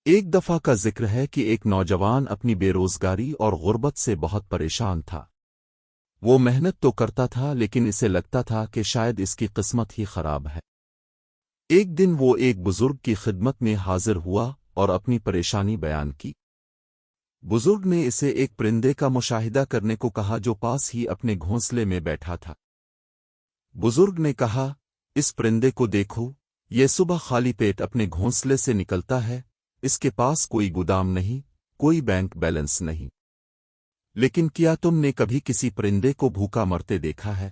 ایک دفعہ کا ذکر ہے کہ ایک نوجوان اپنی بے روزگاری اور غربت سے بہت پریشان تھا۔ وہ محنت تو کرتا تھا لیکن اسے لگتا تھا کہ شاید اس کی قسمت ہی خراب ہے۔ ایک دن وہ ایک بزرگ کی خدمت میں حاضر ہوا اور اپنی پریشانی بیان کی۔ بزرگ نے اسے ایک پرندے کا مشاہدہ کرنے کو کہا جو پاس ہی اپنے گھونسلے میں بیٹھا تھا۔ بزرگ نے کہا، اس پرندے کو دیکھو، یہ صبح خالی پیٹ اپنے گھونسلے سے نکلتا ہے، اس کے پاس کوئی گودام نہیں، کوئی بینک بیلنس نہیں، لیکن کیا تم نے کبھی کسی پرندے کو بھوکا مرتے دیکھا ہے؟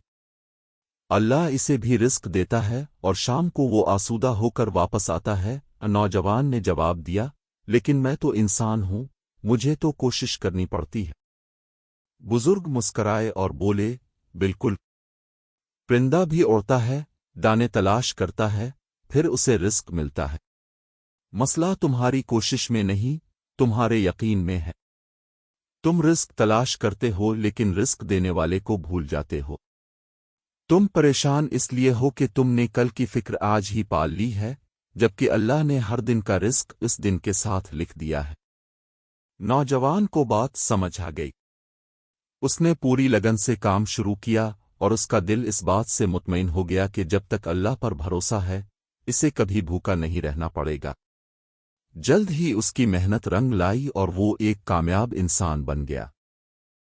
اللہ اسے بھی رزق دیتا ہے اور شام کو وہ آسودہ ہو کر واپس آتا ہے۔ نوجوان نے جواب دیا، لیکن میں تو انسان ہوں، مجھے تو کوشش کرنی پڑتی ہے۔ بزرگ مسکرائے اور بولے، بالکل، پرندہ بھی اڑتا ہے، دانے تلاش کرتا ہے، پھر اسے رزق ملتا ہے۔ مسئلہ تمہاری کوشش میں نہیں، تمہارے یقین میں ہے۔ تم رزق تلاش کرتے ہو لیکن رزق دینے والے کو بھول جاتے ہو۔ تم پریشان اس لیے ہو کہ تم نے کل کی فکر آج ہی پال لی ہے، جبکہ اللہ نے ہر دن کا رزق اس دن کے ساتھ لکھ دیا ہے۔ نوجوان کو بات سمجھ آ گئی۔ اس نے پوری لگن سے کام شروع کیا اور اس کا دل اس بات سے مطمئن ہو گیا کہ جب تک اللہ پر بھروسہ ہے، اسے کبھی بھوکا نہیں رہنا پڑے گا۔ جلد ہی اس کی محنت رنگ لائی اور وہ ایک کامیاب انسان بن گیا۔